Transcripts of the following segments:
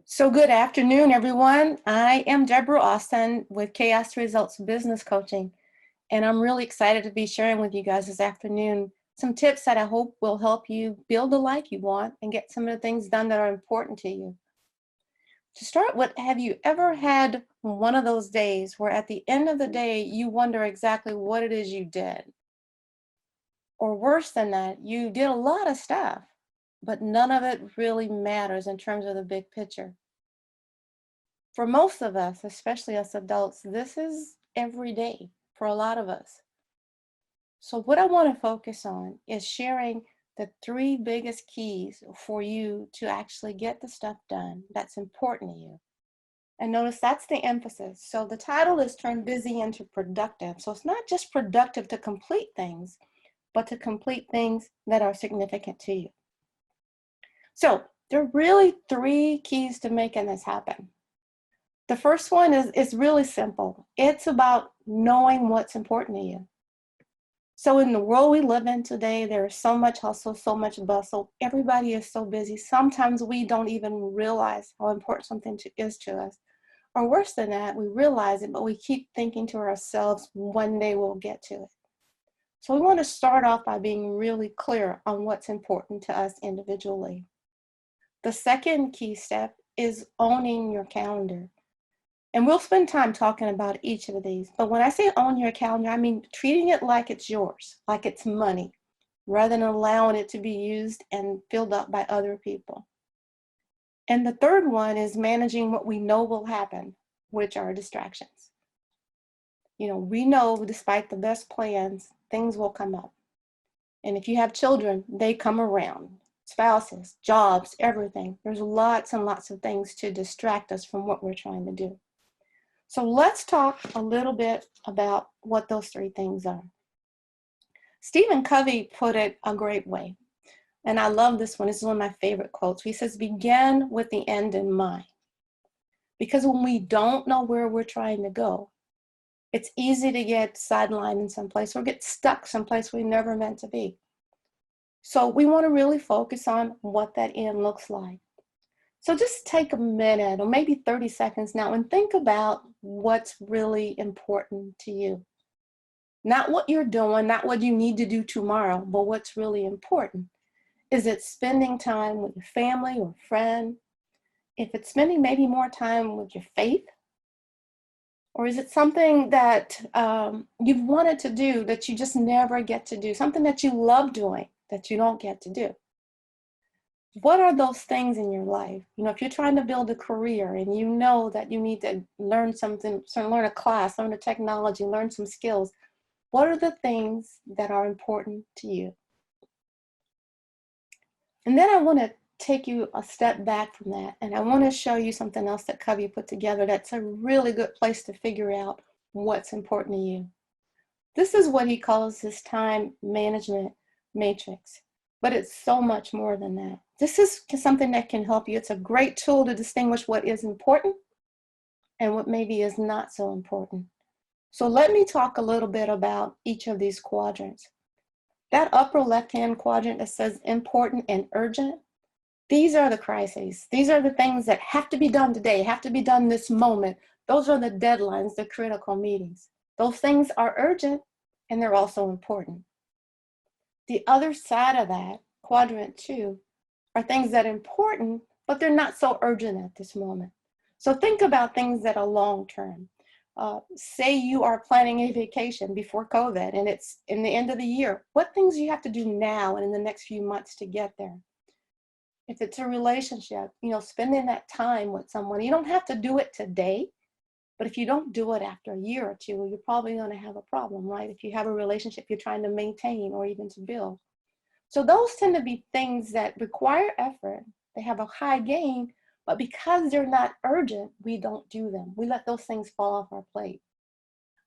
So good afternoon, everyone. I am Deborah Austin with Chaos Results Business Coaching, and I'm really excited to be sharing with you guys this afternoon some tips that I hope will help you build the life you want and get some of the things done that are important to you. To start with, have you ever had one of those days where at the end of the day, you wonder exactly what it is you did? Or worse than that, you did a lot of stuff, but none of it really matters in terms of the big picture. For most of us, especially us adults, this is every day for a lot of us. So, what I want to focus on is sharing the three biggest keys for you to actually get the stuff done that's important to you. And notice that's the emphasis. So, the title is Turn Busy into Productive. So, it's not just productive to complete things, but to complete things that are significant to you. So, there are really three keys to making this happen. The first one is really simple. It's about knowing what's important to you. So in the world we live in today, there is so much hustle, so much bustle. Everybody is so busy. Sometimes we don't even realize how important something is to us. Or worse than that, we realize it, but we keep thinking to ourselves, one day we'll get to it. So we want to start off by being really clear on what's important to us individually. The second key step is owning your calendar. And we'll spend time talking about each of these. But when I say own your calendar, I mean treating it like it's yours, like it's money, rather than allowing it to be used and filled up by other people. And the third one is managing what we know will happen, which are distractions. We know despite the best plans, things will come up. And if you have children, they come around. Spouses, jobs, everything. There's lots and lots of things to distract us from what we're trying to do. So let's talk a little bit about what those three things are. Stephen Covey put it a great way, and I love this one. This is one of my favorite quotes. He says, begin with the end in mind. Because when we don't know where we're trying to go, it's easy to get sidelined in some place or get stuck someplace we never meant to be. So we want to really focus on what that end looks like. So just take a minute or maybe 30 seconds now and think about what's really important to you. Not what you're doing, not what you need to do tomorrow, but what's really important. Is it spending time with your family or friend? If it's spending maybe more time with your faith, or is it something that you've wanted to do that you just never get to do, something that you love doing that you don't get to do? What are those things in your life? If you're trying to build a career and you know that you need to learn something, learn a class, learn a technology, learn some skills, what are the things that are important to you? And then I want to take you a step back from that, and I want to show you something else that Covey put together that's a really good place to figure out what's important to you. This is what he calls his time management matrix, but it's so much more than that. This is something that can help you. It's a great tool to distinguish what is important and what maybe is not so important. So let me talk a little bit about each of these quadrants. That upper left-hand quadrant that says important and urgent, these are the crises. These are the things that have to be done today, have to be done this moment. Those are the deadlines, the critical meetings. Those things are urgent and they're also important. The other side of that, quadrant 2, are things that are important, but they're not so urgent at this moment. So think about things that are long-term. Say you are planning a vacation before COVID and it's in the end of the year. What things do you have to do now and in the next few months to get there? If it's a relationship, spending that time with someone, you don't have to do it today, but if you don't do it after a year or two, you're probably going to have a problem, right? If you have a relationship you're trying to maintain or even to build. So those tend to be things that require effort. They have a high gain, but because they're not urgent, we don't do them. We let those things fall off our plate.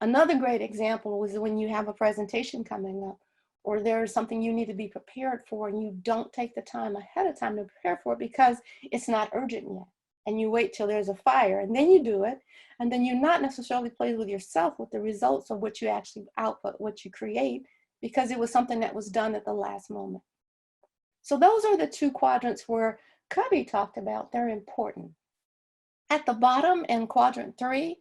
Another great example was when you have a presentation coming up, or there's something you need to be prepared for and you don't take the time ahead of time to prepare for it because it's not urgent yet. And you wait till there's a fire and then you do it. And then you're not necessarily pleased with yourself with the results of what you actually output, what you create, because it was something that was done at the last moment. So those are the two quadrants where Covey talked about. They're important. At the bottom in quadrant 3,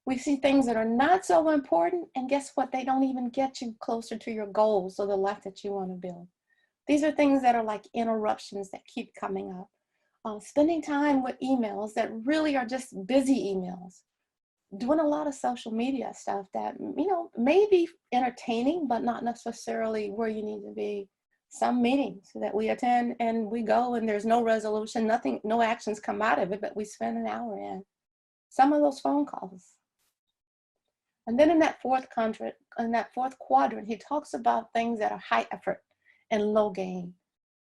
we see things that are not so important, and guess what? They don't even get you closer to your goals or the life that you want to build. These are things that are like interruptions that keep coming up. Spending time with emails that really are just busy emails. Doing a lot of social media stuff that, may be entertaining, but not necessarily where you need to be. Some meetings that we attend and we go and there's no resolution, nothing, no actions come out of it, but we spend an hour in. Some of those phone calls. And then in that fourth quadrant, he talks about things that are high effort and low gain.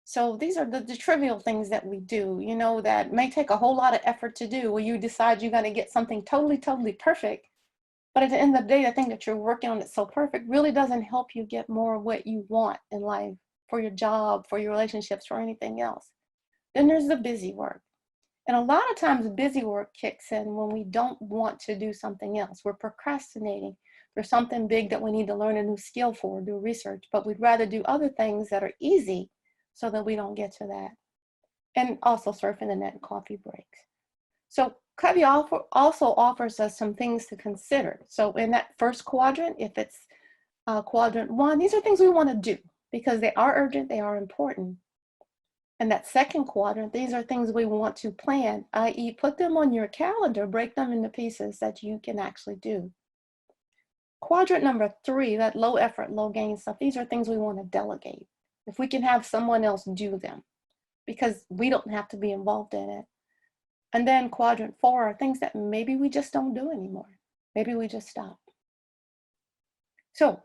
So these are the trivial things that we do, that may take a whole lot of effort to do, where you decide you're going to get something totally, totally perfect. But at the end of the day, the thing that you're working on that's so perfect really doesn't help you get more of what you want in life, for your job, for your relationships, for anything else. Then there's the busy work. And a lot of times busy work kicks in when we don't want to do something else. We're procrastinating. There's something big that we need to learn a new skill for, do research, but we'd rather do other things that are easy so that we don't get to that. And also surfing the net and coffee breaks. So Covey also offers us some things to consider. So in that first quadrant, if it's quadrant 1, these are things we want to do because they are urgent, they are important. And that second quadrant, these are things we want to plan, i.e. put them on your calendar, break them into pieces that you can actually do. Quadrant number 3, that low effort, low gain stuff, these are things we want to delegate. If we can have someone else do them, because we don't have to be involved in it. And then quadrant 4 are things that maybe we just don't do anymore. Maybe we just stop. So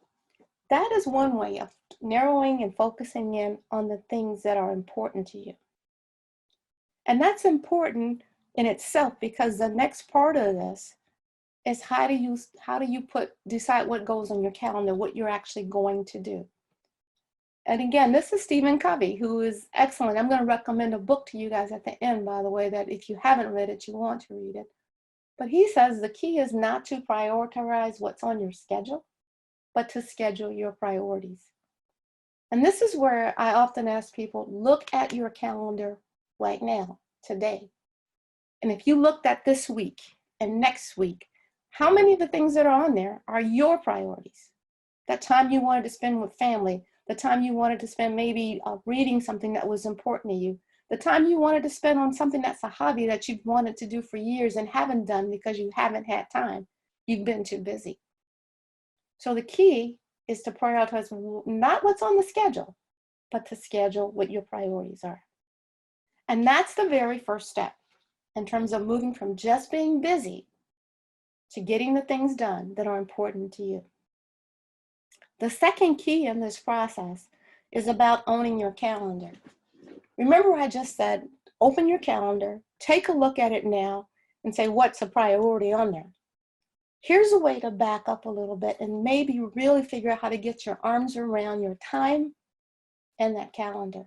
that is one way of narrowing and focusing in on the things that are important to you. And that's important in itself because the next part of this is how do you decide what goes on your calendar, what you're actually going to do. And again, this is Stephen Covey, who is excellent. I'm going to recommend a book to you guys at the end, by the way, that if you haven't read it, you want to read it. But he says the key is not to prioritize what's on your schedule, but to schedule your priorities. And this is where I often ask people, look at your calendar right now, today. And if you looked at this week and next week, how many of the things that are on there are your priorities? That time you wanted to spend with family, the time you wanted to spend maybe reading something that was important to you, the time you wanted to spend on something that's a hobby that you've wanted to do for years and haven't done because you haven't had time. You've been too busy. So the key is to prioritize not what's on the schedule, but to schedule what your priorities are. And that's the very first step in terms of moving from just being busy to getting the things done that are important to you. The second key in this process is about owning your calendar. Remember I just said, open your calendar, take a look at it now, and say what's a priority on there. Here's a way to back up a little bit and maybe really figure out how to get your arms around your time and that calendar.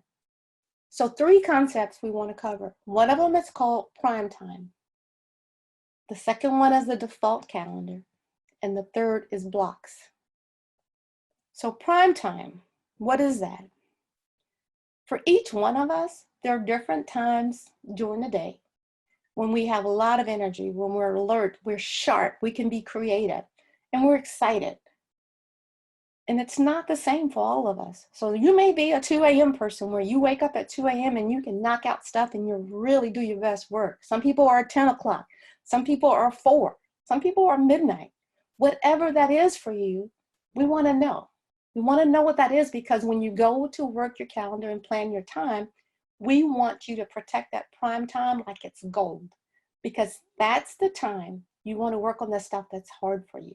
So 3 concepts we want to cover. One of them is called prime time. The second one is the default calendar. And the third is blocks. So prime time, what is that? For each one of us, there are different times during the day when we have a lot of energy, when we're alert, we're sharp, we can be creative, and we're excited. And it's not the same for all of us. So you may be a 2 a.m. person where you wake up at 2 a.m. and you can knock out stuff and you really do your best work. Some people are 10 o'clock. Some people are 4. Some people are midnight. Whatever that is for you, we want to know. We want to know what that is because when you go to work your calendar and plan your time, we want you to protect that prime time like it's gold, because that's the time you want to work on the stuff that's hard for you,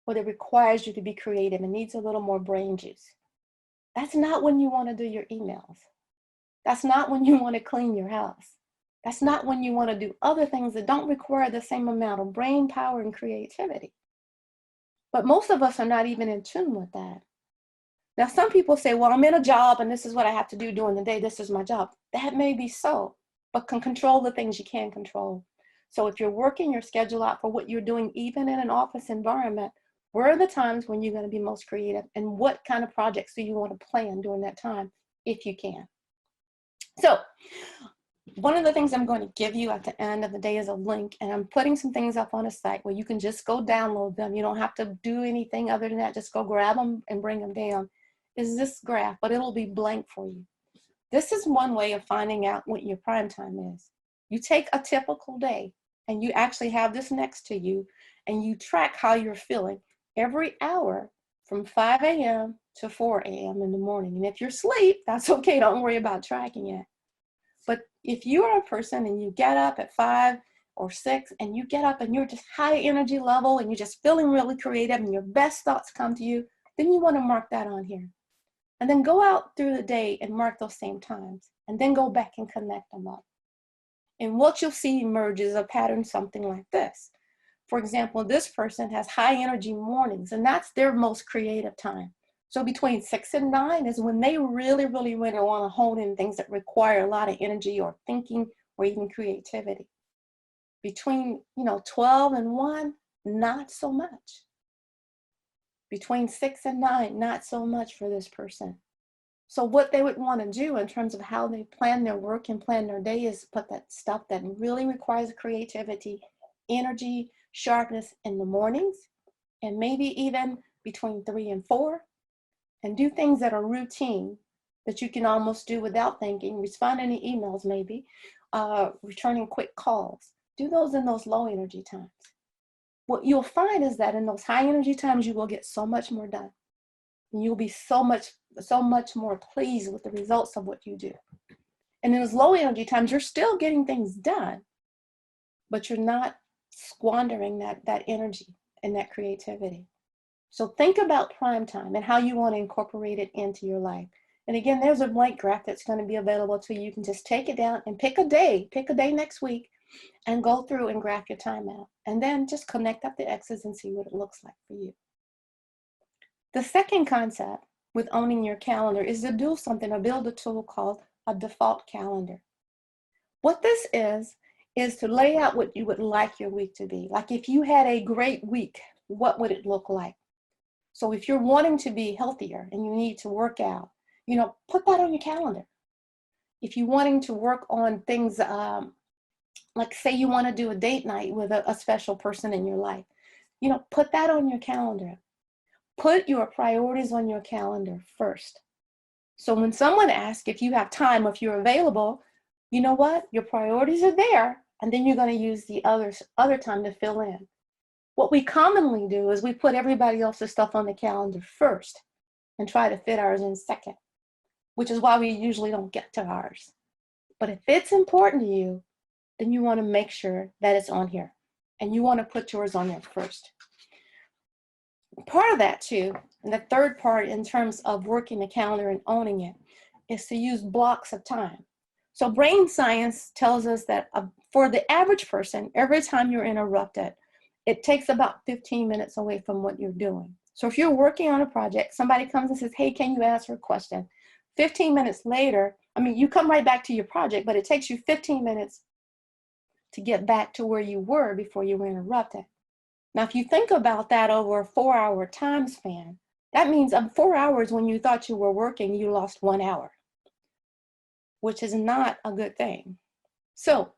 what it requires you to be creative and needs a little more brain juice. That's not when you want to do your emails. That's not when you want to clean your house. That's not when you want to do other things that don't require the same amount of brain power and creativity. But most of us are not even in tune with that. Now, some people say, well, I'm in a job and this is what I have to do during the day. This is my job. That may be so, but can control the things you can control. So if you're working your schedule out for what you're doing, even in an office environment, where are the times when you're going to be most creative and what kind of projects do you want to plan during that time if you can? So One of the things I'm going to give you at the end of the day is a link, and I'm putting some things up on a site where you can just go download them. You don't have to do anything other than that. Just go grab them and bring them down. Is this graph, but it'll be blank for you. This is one way of finding out what your prime time is. You take a typical day and you actually have this next to you and you track how you're feeling every hour from 5 a.m. to 4 a.m. in the morning. And if you're asleep, that's okay. Don't worry about tracking it. But if you are a person and you get up at 5 or 6 and you get up and you're just high energy level and you're just feeling really creative and your best thoughts come to you, then you want to mark that on here. And then go out through the day and mark those same times and then go back and connect them up. And what you'll see emerge is a pattern something like this. For example, this person has high energy mornings and that's their most creative time. So between 6 and 9 is when they really want to hone in things that require a lot of energy or thinking or even creativity. Between 12 and 1, not so much. Between 6 and 9, not so much for this person. So what they would want to do in terms of how they plan their work and plan their day is put that stuff that really requires creativity, energy, sharpness in the mornings, and maybe even between 3 and 4. And do things that are routine that you can almost do without thinking, responding to emails maybe, returning quick calls. Do those in those low energy times. What you'll find is that in those high energy times, you will get so much more done. And you'll be so much more pleased with the results of what you do. And in those low energy times, you're still getting things done, but you're not squandering that energy and that creativity. So think about prime time and how you want to incorporate it into your life. And again, there's a blank graph that's going to be available to you. You can just take it down and pick a day next week and go through and graph your time out. And then just connect up the X's and see what it looks like for you. The second concept with owning your calendar is to do something or build a tool called a default calendar. What this is to lay out what you would like your week to be. Like if you had a great week, what would it look like? So if you're wanting to be healthier and you need to work out, put that on your calendar. If you're wanting to work on things, like say you want to do a date night with a special person in your life, put that on your calendar. Put your priorities on your calendar first. So when someone asks if you have time, if you're available, you know what? Your priorities are there, and then you're going to use the other time to fill in. What we commonly do is we put everybody else's stuff on the calendar first and try to fit ours in second, which is why we usually don't get to ours. But if it's important to you, then you want to make sure that it's on here and you want to put yours on there first. Part of that too, and the third part in terms of working the calendar and owning it, is to use blocks of time. So brain science tells us that for the average person, every time you're interrupted, it takes about 15 minutes away from what you're doing. So if you're working on a project, somebody comes and says, hey, can you answer a question? 15 minutes later, you come right back to your project, but it takes you 15 minutes to get back to where you were before you were interrupted. Now, if you think about that over a 4-hour time span, that means 4 hours when you thought you were working, you lost 1 hour, which is not a good thing. So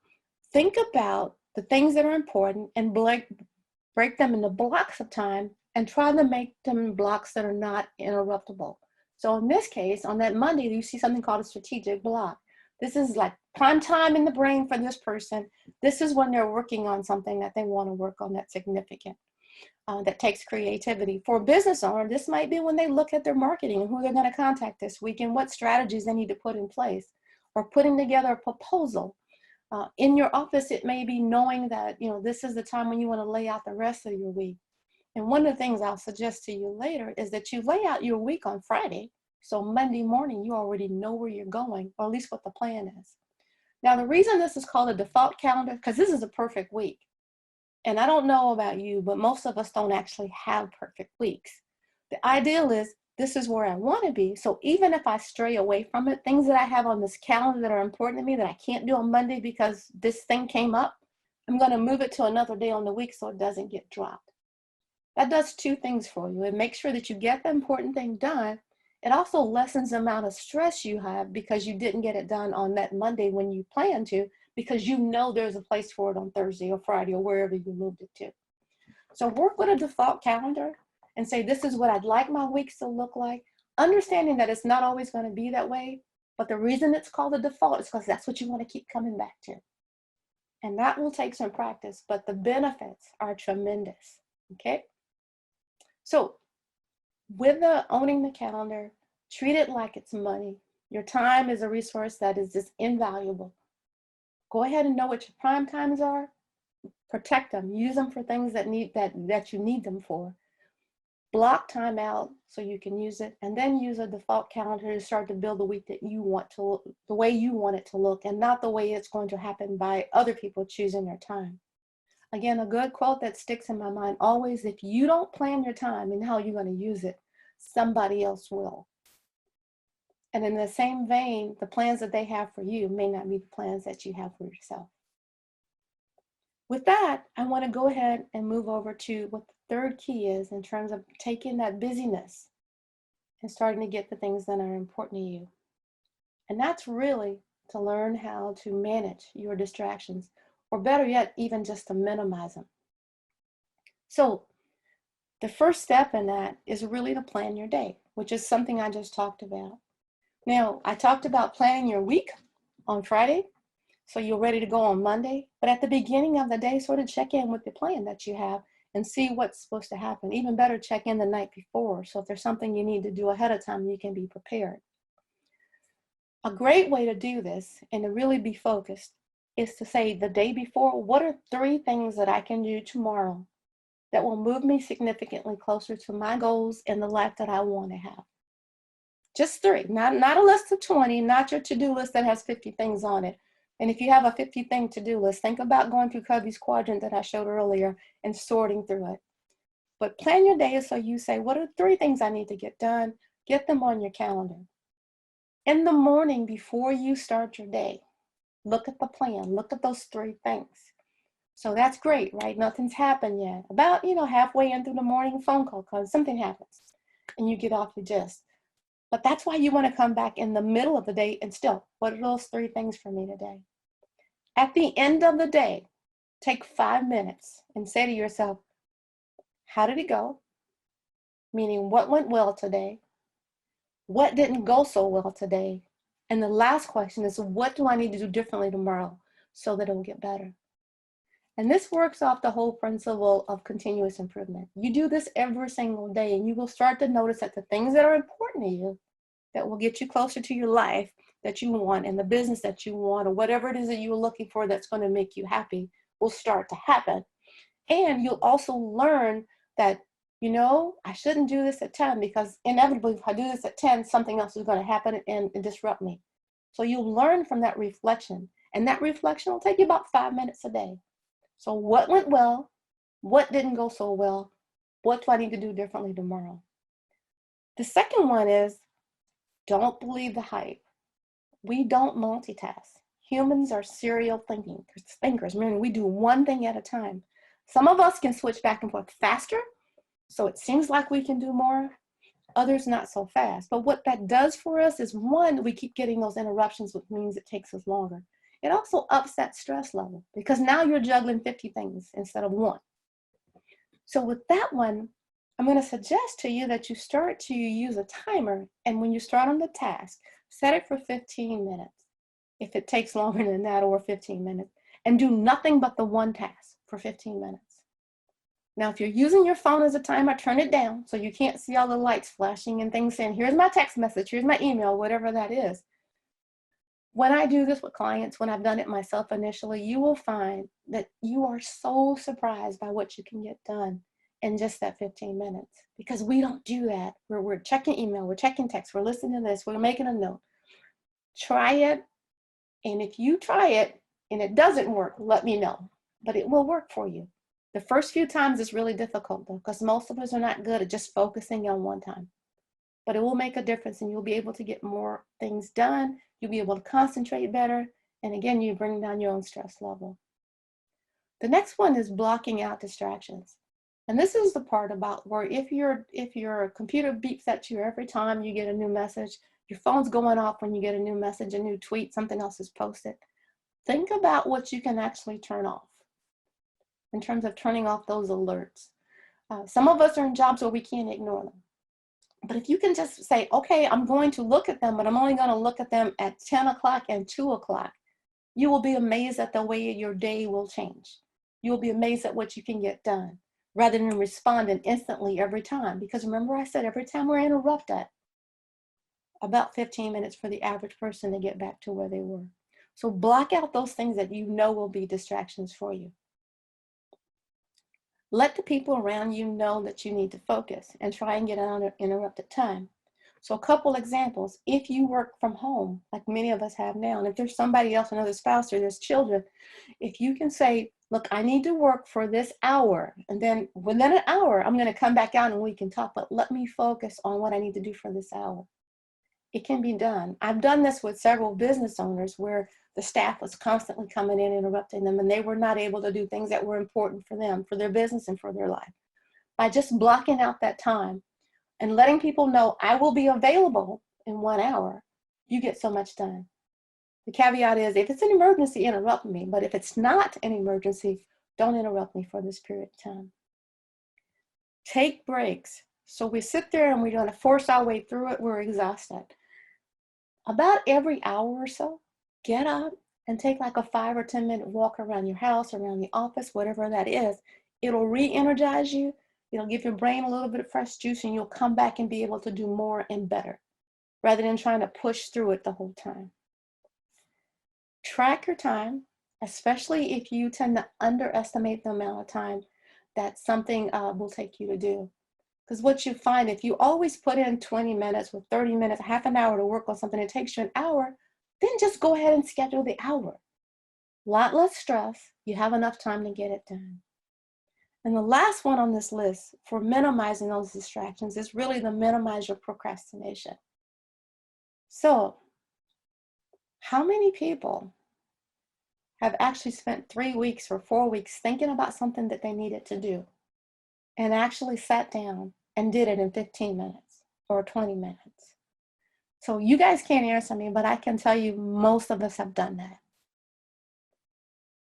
think about the things that are important and break them into blocks of time and try to make them blocks that are not interruptible. So in this case, on that Monday, you see something called a strategic block. This is like prime time in the brain for this person. This is when they're working on something that they want to work on that's significant, that takes creativity. For a business owner, this might be when they look at their marketing and who they're going to contact this week and what strategies they need to put in place, or putting together a proposal. In your office, it may be knowing that, this is the time when you want to lay out the rest of your week. And one of the things I'll suggest to you later is that you lay out your week on Friday. So Monday morning, you already know where you're going, or at least what the plan is. Now, the reason this is called a default calendar, because this is a perfect week. And I don't know about you, but most of us don't actually have perfect weeks. The ideal is this is where I want to be. So even if I stray away from it, things that I have on this calendar that are important to me that I can't do on Monday because this thing came up, I'm going to move it to another day on the week so it doesn't get dropped. That does two things for you. It makes sure that you get the important thing done, It also lessens the amount of stress you have because you didn't get it done on that Monday when you planned to, because you know there's a place for it on Thursday or Friday or wherever you moved it to. So work with a default calendar and say, this is what I'd like my weeks to look like, understanding that it's not always going to be that way. But the reason it's called a default is because that's what you want to keep coming back to. And that will take some practice, but the benefits are tremendous, okay? So with the owning the calendar, treat it like it's money. Your time is a resource that is just invaluable. Go ahead and know what your prime times are. Protect them. Use them for things that you need them for. Block time out so you can use it, and then use a default calendar to start to build the week that you want to, the way you want it to look, and not the way it's going to happen by other people choosing their time. Again, a good quote that sticks in my mind always: if you don't plan your time and how you're going to use it, somebody else will. And in the same vein, the plans that they have for you may not be the plans that you have for yourself. With that, I want to go ahead and move over to what the third key is in terms of taking that busyness and starting to get the things that are important to you. And that's really to learn how to manage your distractions, or better yet, even just to minimize them. So the first step in that is really to plan your day, which is something I just talked about. Now, I talked about planning your week on Friday, so you're ready to go on Monday. But at the beginning of the day, sort of check in with the plan that you have and see what's supposed to happen. Even better, check in the night before. So if there's something you need to do ahead of time, you can be prepared. A great way to do this and to really be focused is to say the day before, what are 3 things that I can do tomorrow that will move me significantly closer to my goals and the life that I want to have? Just 3, not a list of 20, not your to-do list that has 50 things on it. And if you have a 50-thing to-do list, think about going through Covey's quadrant that I showed earlier and sorting through it. But plan your day so you say, what are 3 things I need to get done? Get them on your calendar. In the morning before you start your day, look at the plan. Look at those 3 things. So that's great, right? Nothing's happened yet. About, halfway in through the morning, phone call comes, something happens, and you get off your gist. But that's why you want to come back in the middle of the day and still, what are those 3 things for me today? At the end of the day, take 5 minutes and say to yourself, how did it go? Meaning, what went well today? What didn't go so well today? And the last question is, what do I need to do differently tomorrow so that it will get better? And this works off the whole principle of continuous improvement. You do this every single day, and you will start to notice that the things that are important to you, that will get you closer to your life that you want and the business that you want, or whatever it is that you're looking for that's going to make you happy, will start to happen. And you'll also learn that, I shouldn't do this at 10 because inevitably if I do this at 10, something else is going to happen and disrupt me. So you'll learn from that reflection, and that reflection will take you about 5 minutes a day. So what went well? What didn't go so well? What do I need to do differently tomorrow? The second one is, don't believe the hype. We don't multitask. Humans are serial thinkers, meaning we do one thing at a time. Some of us can switch back and forth faster, so it seems like we can do more. Others not so fast. But what that does for us is, one, we keep getting those interruptions, which means it takes us longer. It also ups that stress level because now you're juggling 50 things instead of 1. So with that one, I'm going to suggest to you that you start to use a timer, and when you start on the task, set it for 15 minutes. If it takes longer than that, or 15 minutes, and do nothing but the one task for 15 minutes. Now, if you're using your phone as a timer, turn it down so you can't see all the lights flashing and things saying, here's my text message, here's my email, whatever that is. When I do this with clients, when I've done it myself initially, you will find that you are so surprised by what you can get done in just that 15 minutes, because we don't do that. We're checking email, we're checking text, we're listening to this, we're making a note. Try it, and if you try it and it doesn't work, let me know, but it will work for you. The first few times is really difficult though, because most of us are not good at just focusing on one time. But it will make a difference, and you'll be able to get more things done. You'll be able to concentrate better. And again, you bring down your own stress level. The next one is blocking out distractions. And this is the part about where if your computer beeps at you every time you get a new message, your phone's going off when you get a new message, a new tweet, something else is posted. Think about what you can actually turn off in terms of turning off those alerts. Some of us are in jobs where we can't ignore them. But if you can just say, okay, I'm going to look at them, but I'm only going to look at them at 10 o'clock and 2 o'clock, you will be amazed at the way your day will change. You will be amazed at what you can get done rather than responding instantly every time. Because remember I said every time we're interrupted, about 15 minutes for the average person to get back to where they were. So block out those things that you know will be distractions for you. Let the people around you know that you need to focus and try and get uninterrupted time. So a couple examples, if you work from home, like many of us have now, and if there's somebody else, another spouse, or there's children, if you can say, look, I need to work for this hour, and then within an hour, I'm gonna come back out and we can talk, but let me focus on what I need to do for this hour. It can be done. I've done this with several business owners where the staff was constantly coming in, interrupting them, and they were not able to do things that were important for them, for their business and for their life. By just blocking out that time and letting people know I will be available in 1 hour, you get so much done. The caveat is if it's an emergency, interrupt me. But if it's not an emergency, don't interrupt me for this period of time. Take breaks. So we sit there and we're going to force our way through it. We're exhausted. About every hour or so, get up and take like a 5 or 10 minute walk around your house, around the office, whatever that is. It'll re-energize you. It'll give your brain a little bit of fresh juice and you'll come back and be able to do more and better rather than trying to push through it the whole time. Track your time, especially if you tend to underestimate the amount of time that something will take you to do. Because what you find, if you always put in 20 minutes or 30 minutes, half an hour to work on something, it takes you an hour, then just go ahead and schedule the hour. A lot less stress. You have enough time to get it done. And the last one on this list for minimizing those distractions is really to minimize your procrastination. So, how many people have actually spent 3 weeks or 4 weeks thinking about something that they needed to do and actually sat down and did it in 15 minutes or 20 minutes? So you guys can't answer me, but I can tell you most of us have done that.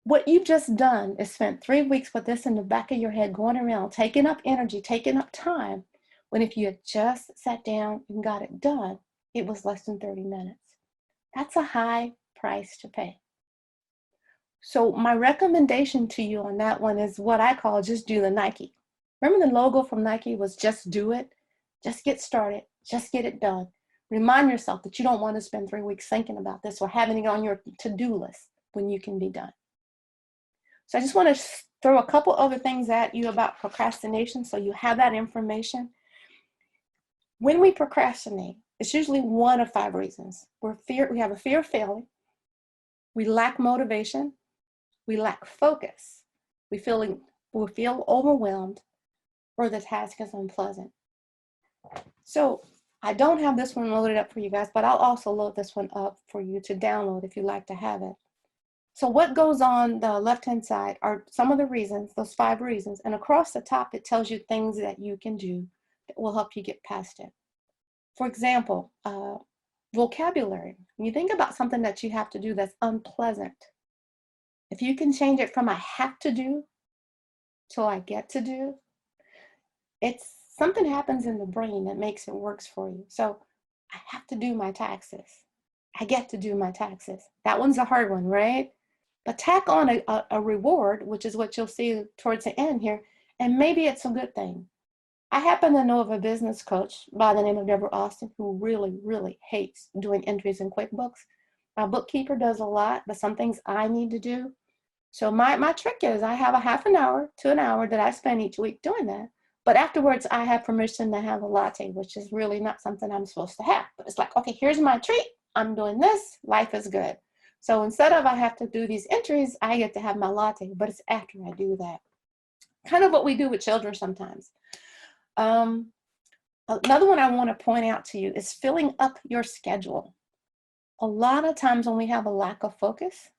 What you've just done is spent 3 weeks with this in the back of your head going around, taking up energy, taking up time, when if you had just sat down and got it done, it was less than 30 minutes. That's a high price to pay. So my recommendation to you on that one is what I call just do the Nike. Remember the logo from Nike was just do it? Just get started, just get it done. Remind yourself that you don't want to spend 3 weeks thinking about this or having it on your to-do list when you can be done. So I just want to throw a couple other things at you about procrastination so you have that information. When we procrastinate, it's usually one of 5 reasons. We have a fear of failing, we lack motivation, we lack focus, we feel overwhelmed, or the task is unpleasant. So I don't have this one loaded up for you guys, but I'll also load this one up for you to download if you'd like to have it. So what goes on the left-hand side are some of the reasons, those 5 reasons, and across the top it tells you things that you can do that will help you get past it. For example, vocabulary. When you think about something that you have to do that's unpleasant, if you can change it from I have to do to I get to do, it's something happens in the brain that makes it works for you. So I have to do my taxes. I get to do my taxes. That one's a hard one, right? But tack on a reward, which is what you'll see towards the end here, and maybe it's a good thing. I happen to know of a business coach by the name of Deborah Austin who really, really hates doing entries in QuickBooks. My bookkeeper does a lot, but some things I need to do. So my trick is I have a half an hour to an hour that I spend each week doing that. But afterwards, I have permission to have a latte, which is really not something I'm supposed to have. But it's like, okay, here's my treat. I'm doing this. Life is good. So instead of I have to do these entries, I get to have my latte, but it's after I do that. Kind of what we do with children sometimes. Another one I want to point out to you is filling up your schedule. A lot of times when we have a lack of focus,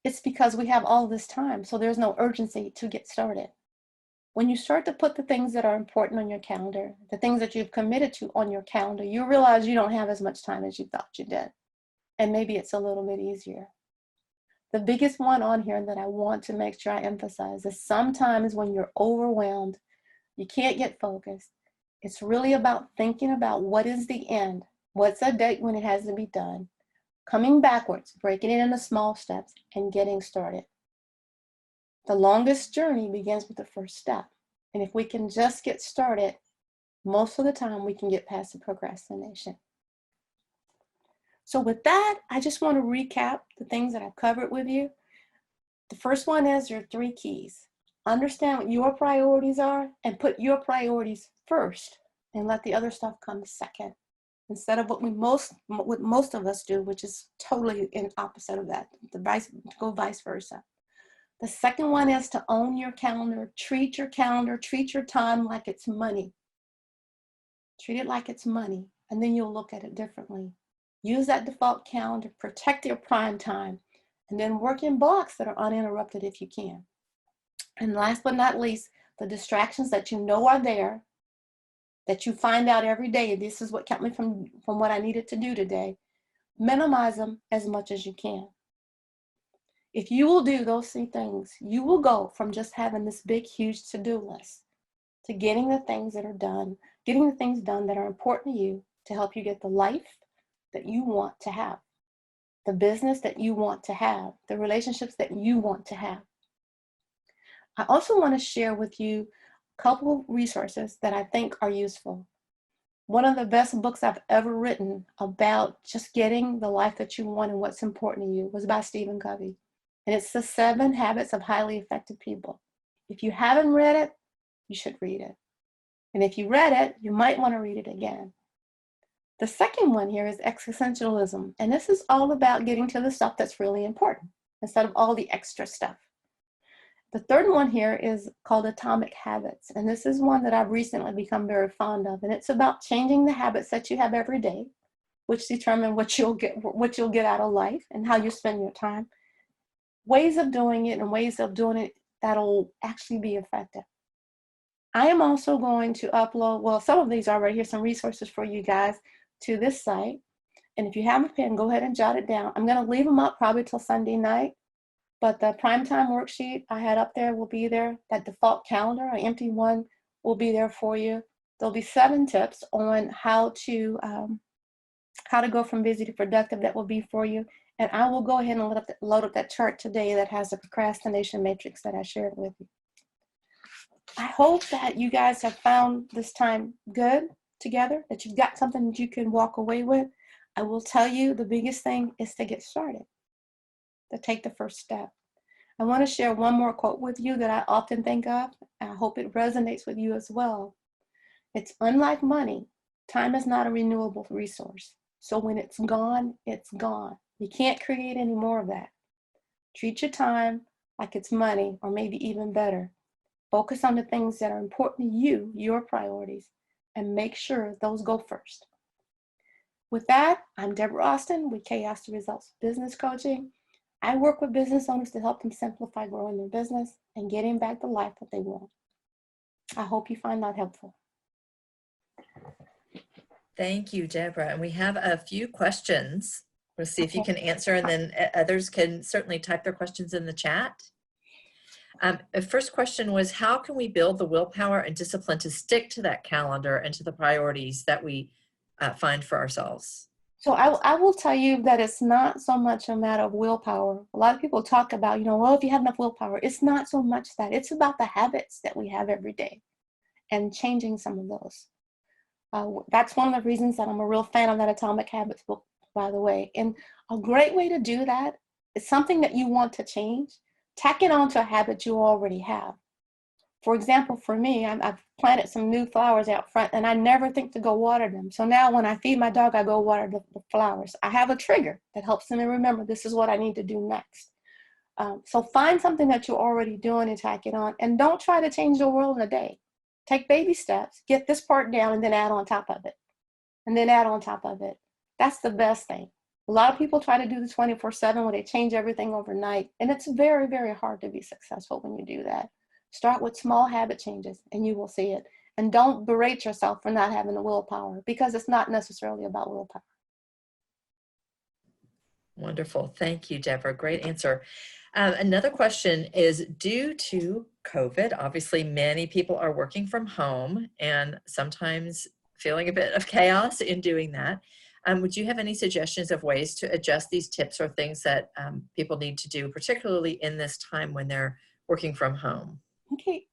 it's because we have all this time, so there's no urgency to get started. When you start to put the things that are important on your calendar, the things that you've committed to on your calendar, you realize you don't have as much time as you thought you did. And maybe it's a little bit easier. The biggest one on here that I want to make sure I emphasize is sometimes when you're overwhelmed, you can't get focused. It's really about thinking about what is the end, what's the date when it has to be done, coming backwards, breaking it into small steps, and getting started. The longest journey begins with the first step. And if we can just get started, most of the time we can get past the procrastination. So with that, I just want to recap the things that I've covered with you. The first one is your 3 keys. Understand what your priorities are and put your priorities first and let the other stuff come second. Instead of what most of us do, which is totally in opposite of that, go vice versa. The second one is to own your calendar. Treat your calendar, treat your time like it's money. Treat it like it's money, and then you'll look at it differently. Use that default calendar, protect your prime time, and then work in blocks that are uninterrupted if you can. And last but not least, the distractions that you know are there, that you find out every day, this is what kept me from what I needed to do today, minimize them as much as you can. If you will do those 3 things, you will go from just having this big, huge to-do list to getting the things that are done, getting the things done that are important to you to help you get the life that you want to have, the business that you want to have, the relationships that you want to have. I also want to share with you a couple of resources that I think are useful. One of the best books I've ever written about just getting the life that you want and what's important to you was by Stephen Covey. And it's The 7 Habits of Highly Effective People. If you haven't read it, you should read it. And if you read it, you might want to read it again. The second one here is existentialism. And this is all about getting to the stuff that's really important instead of all the extra stuff. The third one here is called Atomic Habits. And this is one that I've recently become very fond of. And it's about changing the habits that you have every day, which determine what you'll get out of life and how you spend your time. Ways of doing it and ways of doing it that'll actually be effective. I am also going to upload, well, some of these are right here, some resources for you guys to this site. And if you have a pen, go ahead and jot it down. I'm going to leave them up probably till Sunday night. But the primetime worksheet I had up there will be there. That default calendar, an empty one, will be there for you. There'll be 7 tips on how to go from busy to productive that will be for you. And I will go ahead and load up that chart today that has the procrastination matrix that I shared with you. I hope that you guys have found this time good together, that you've got something that you can walk away with. I will tell you the biggest thing is to get started, to take the first step. I want to share one more quote with you that I often think of, and I hope it resonates with you as well. It's unlike money, time is not a renewable resource. So when it's gone, it's gone. You can't create any more of that. Treat your time like it's money, or maybe even better. Focus on the things that are important to you, your priorities, and make sure those go first. With that, I'm Deborah Austin with Chaos to Results Business Coaching. I work with business owners to help them simplify growing their business and getting back the life that they want. I hope you find that helpful. Thank you, Deborah. And we have a few questions. We'll see if you can answer, and then others can certainly type their questions in the chat. The first question was, how can we build the willpower and discipline to stick to that calendar and to the priorities that we find for ourselves? So I will tell you that it's not so much a matter of willpower. A lot of people talk about, well, if you have enough willpower, it's not so much that. It's about the habits that we have every day and changing some of those. That's one of the reasons that I'm a real fan of that Atomic Habits book, by the way. And a great way to do that is something that you want to change. Tack it onto a habit you already have. For example, for me, I've planted some new flowers out front, and I never think to go water them. So now when I feed my dog, I go water the flowers. I have a trigger that helps me remember this is what I need to do next. So find something that you're already doing and tack it on. And don't try to change the world in a day. Take baby steps, get this part down, and then add on top of it. And then add on top of it. That's the best thing. A lot of people try to do the 24/7 where they change everything overnight. And it's very, very hard to be successful when you do that. Start with small habit changes and you will see it. And don't berate yourself for not having the willpower, because it's not necessarily about willpower. Wonderful. Thank you, Deborah. Great answer. Another question is, due to COVID, obviously many people are working from home and sometimes feeling a bit of chaos in doing that. Would you have any suggestions of ways to adjust these tips or things that people need to do, particularly in this time when they're working from home? Okay.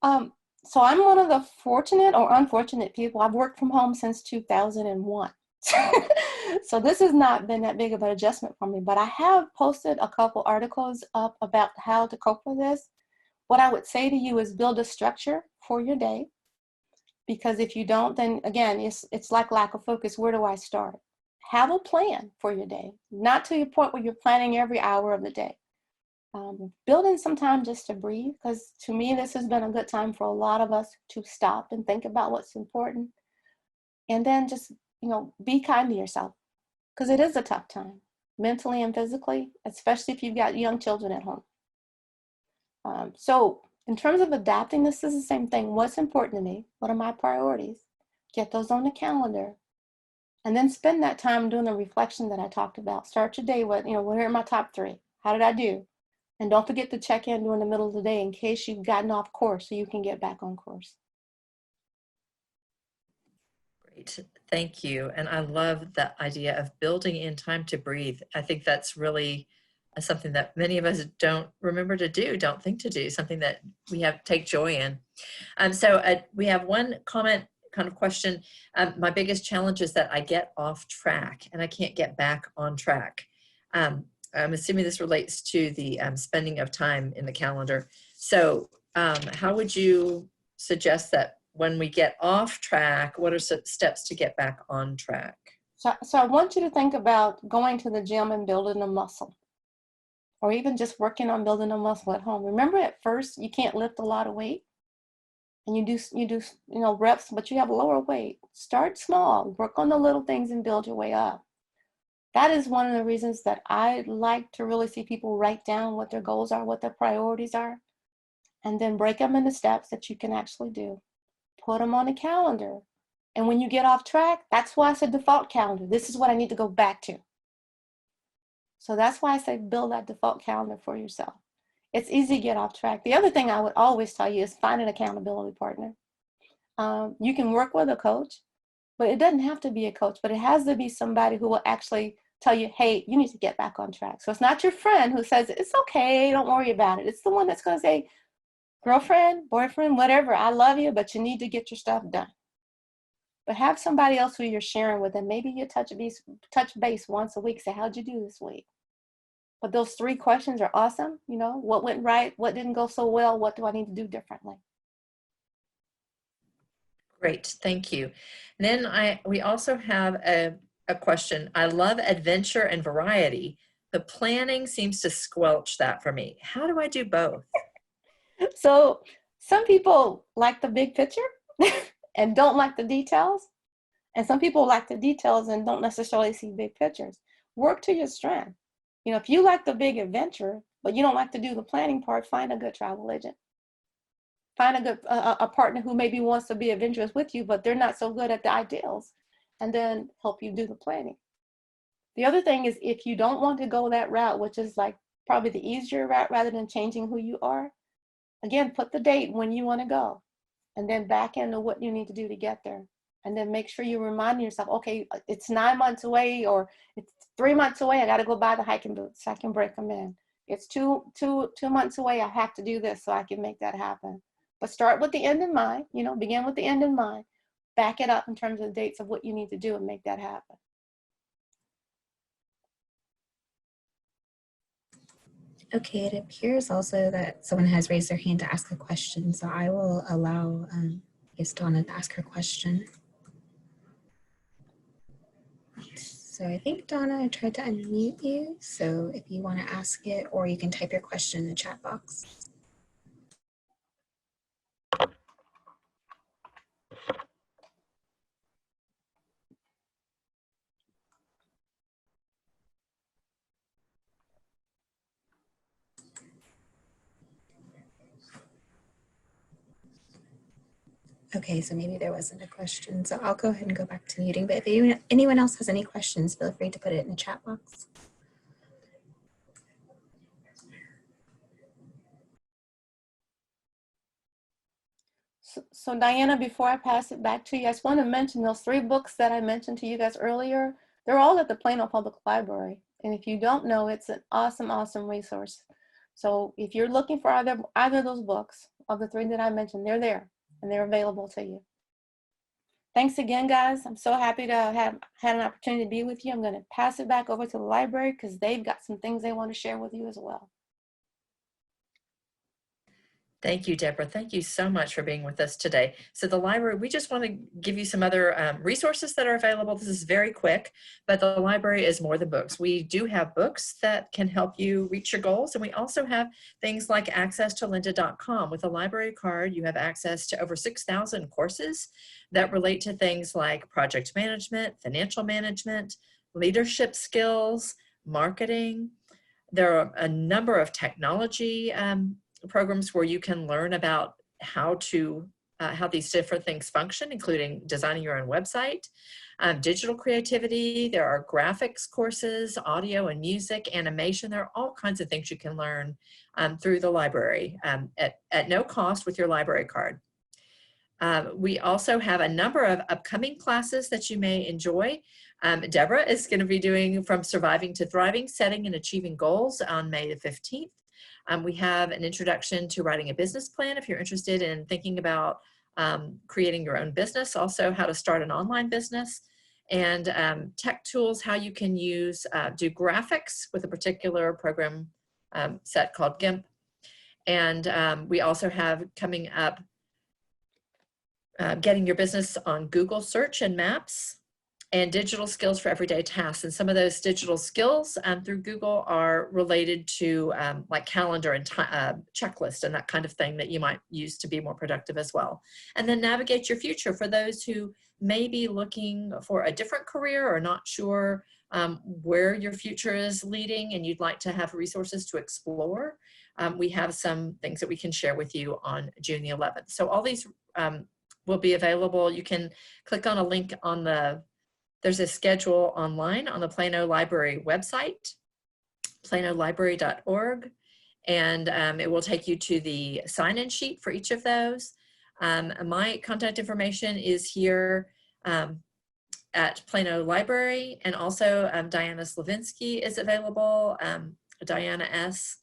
So I'm one of the fortunate or unfortunate people. I've worked from home since 2001. So this has not been that big of an adjustment for me, but I have posted a couple articles up about how to cope with this. What I would say to you is build a structure for your day, because if you don't, then again, it's like lack of focus. Where do I start? Have a plan for your day, not to your point where you're planning every hour of the day. Build in some time just to breathe, because to me, this has been a good time for a lot of us to stop and think about what's important. And then just, be kind to yourself, because it is a tough time, mentally and physically, especially if you've got young children at home. So in terms of adapting, this is the same thing. What's important to me? What are my priorities? Get those on the calendar. And then spend that time doing the reflection that I talked about. Start your day with, what are my top 3? How did I do? And don't forget to check in during the middle of the day in case you've gotten off course, so you can get back on course. Great. Thank you. And I love the idea of building in time to breathe. I think that's really something that many of us don't remember to do, don't think to do, something that we have take joy in. So we have one comment kind of question. My biggest challenge is that I get off track and I can't get back on track. I'm assuming this relates to the spending of time in the calendar. So how would you suggest that when we get off track, what are steps to get back on track? So I want you to think about going to the gym and building a muscle, or even just working on building a muscle at home. Remember, at first you can't lift a lot of weight, and you do reps, but you have lower weight. Start small, work on the little things and build your way up. That is one of the reasons that I like to really see people write down what their goals are, what their priorities are, and then break them into steps that you can actually do. Put them on a calendar. And when you get off track, that's why I said default calendar. This is what I need to go back to. So that's why I say build that default calendar for yourself. It's easy to get off track. The other thing I would always tell you is find an accountability partner. You can work with a coach, but it doesn't have to be a coach, but it has to be somebody who will actually tell you, hey, you need to get back on track. So it's not your friend who says, it's okay, don't worry about it. It's the one that's going to say, girlfriend, boyfriend, whatever, I love you, but you need to get your stuff done. But have somebody else who you're sharing with, and maybe you touch base once a week, say, how'd you do this week? But those 3 questions are awesome. What went right? What didn't go so well? What do I need to do differently? Great, thank you. And then we also have a question. I love adventure and variety, but planning seems to squelch that for me. How do I do both? So some people like the big picture and don't like the details. And some people like the details and don't necessarily see big pictures. Work to your strength. If you like the big adventure, but you don't like to do the planning part, find a good travel agent. Find a good a partner who maybe wants to be adventurous with you, but they're not so good at the ideals, and then help you do the planning. The other thing is, if you don't want to go that route, which is like probably the easier route rather than changing who you are, again, put the date when you want to go, and then back into what you need to do to get there. And then make sure you remind yourself, okay, it's 9 months away, or it's 3 months away. I got to go buy the hiking boots so I can break them in. It's two months away. I have to do this so I can make that happen. But start with the end in mind, begin with the end in mind. Back it up in terms of the dates of what you need to do and make that happen. Okay, it appears also that someone has raised their hand to ask a question, so I will allow Donna to ask her question. So I think Donna, I tried to unmute you, so if you want to ask it, or you can type your question in the chat box. Okay, so maybe there wasn't a question. So I'll go ahead and go back to muting. But if anyone else has any questions, feel free to put it in the chat box. So Diana, before I pass it back to you, I just want to mention those 3 books that I mentioned to you guys earlier. They're all at the Plano Public Library. And if you don't know, it's an awesome, awesome resource. So if you're looking for either of those books, of the 3 that I mentioned, they're there and they're available to you. Thanks again, guys. I'm so happy to have had an opportunity to be with you. I'm going to pass it back over to the library because they've got some things they want to share with you as well. Thank you, Deborah. Thank you so much for being with us today. So the library, we just want to give you some other resources that are available. This is very quick, but the library is more than books. We do have books that can help you reach your goals. And we also have things like access to lynda.com. With a library card, you have access to over 6,000 courses that relate to things like project management, financial management, leadership skills, marketing. There are a number of technology programs where you can learn about how these different things function, including designing your own website, digital creativity. There are graphics courses, audio and music, animation. There are all kinds of things you can learn through the library at no cost with your library card. We also have a number of upcoming classes that you may enjoy. Deborah is going to be doing From Surviving to Thriving, Setting and Achieving Goals on May the 15th. We have an introduction to writing a business plan if you're interested in thinking about creating your own business, also how to start an online business, and tech tools, how you can do graphics with a particular program set called GIMP. And we also have coming up getting your business on Google search and maps, and digital skills for everyday tasks. And some of those digital skills through Google are related to like calendar and checklist and that kind of thing that you might use to be more productive as well. And then navigate your future for those who may be looking for a different career or not sure where your future is leading and you'd like to have resources to explore. We have some things that we can share with you on June the 11th. So all these will be available. You can click on a link on there's a schedule online on the Plano Library website, planolibrary.org, and it will take you to the sign-in sheet for each of those. My contact information is here at Plano Library, and also Diana Slavinsky is available, Diana S.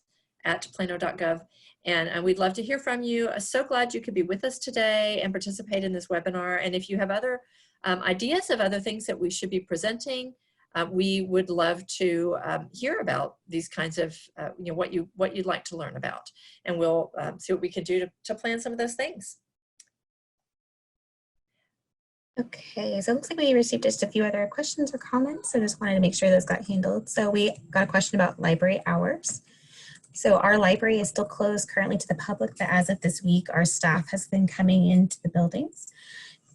at plano.gov. And we'd love to hear from you. So glad you could be with us today and participate in this webinar. And if you have other ideas of other things that we should be presenting, we would love to hear about these kinds of, what you'd like to learn about. And we'll see what we can do to plan some of those things. Okay, so it looks like we received just a few other questions or comments. So just wanted to make sure those got handled. So we got a question about library hours. So our library is still closed currently to the public, but as of this week, our staff has been coming into the buildings.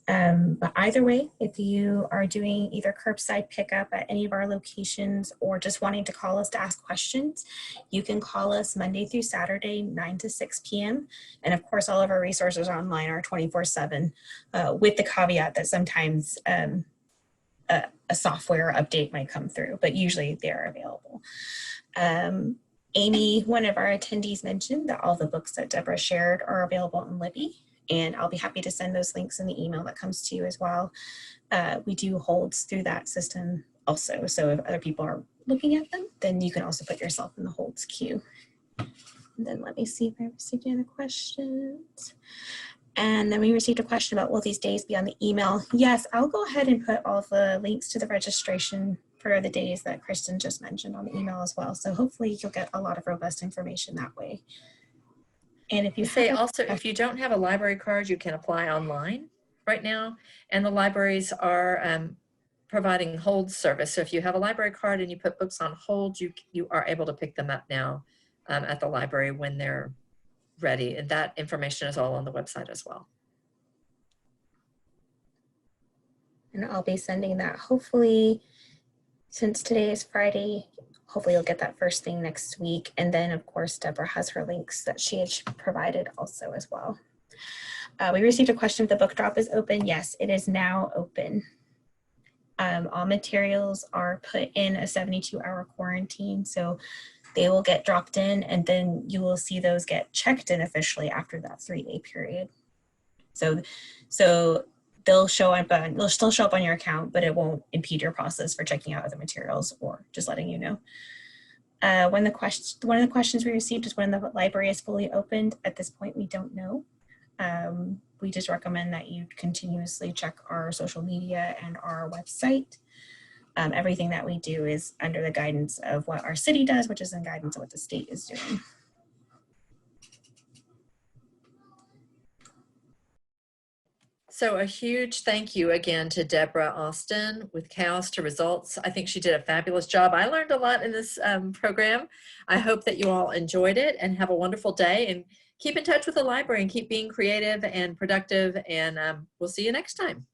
But either way, if you are doing either curbside pickup at any of our locations or just wanting to call us to ask questions, you can call us Monday through Saturday, 9 to 6 p.m. And of course, all of our resources online are 24/7, with the caveat that sometimes a software update might come through, but usually they're available. Amy, one of our attendees, mentioned that all the books that Deborah shared are available in Libby, and I'll be happy to send those links in the email that comes to you as well. We do holds through that system also, so if other people are looking at them, then you can also put yourself in the holds queue. And then let me see if I received any other questions. And then we received a question about, will these days be on the email? Yes, I'll go ahead and put all the links to the registration for the days that Kristen just mentioned on the email as well. So hopefully you'll get a lot of robust information that way. And if you say also, if you don't have a library card, you can apply online right now. And the libraries are providing hold service. So if you have a library card and you put books on hold, you are able to pick them up now at the library when they're ready. And that information is all on the website as well. And I'll be sending that hopefully, since today is Friday, hopefully you'll get that first thing next week. And then of course, Deborah has her links that she had provided also as well. We received a question if the book drop is open. Yes, it is now open. All materials are put in a 72-hour quarantine, so they will get dropped in, and then you will see those get checked in officially after that 3-day period. So they'll show up they'll still show up on your account, but it won't impede your process for checking out other materials or just letting you know. One of the questions we received is when the library is fully opened. At this point, we don't know. We just recommend that you continuously check our social media and our website. Everything that we do is under the guidance of what our city does, which is in guidance of what the state is doing. So a huge thank you again to Deborah Austin with Chaos to Results. I think she did a fabulous job. I learned a lot in this program. I hope that you all enjoyed it and have a wonderful day, and keep in touch with the library and keep being creative and productive, and we'll see you next time.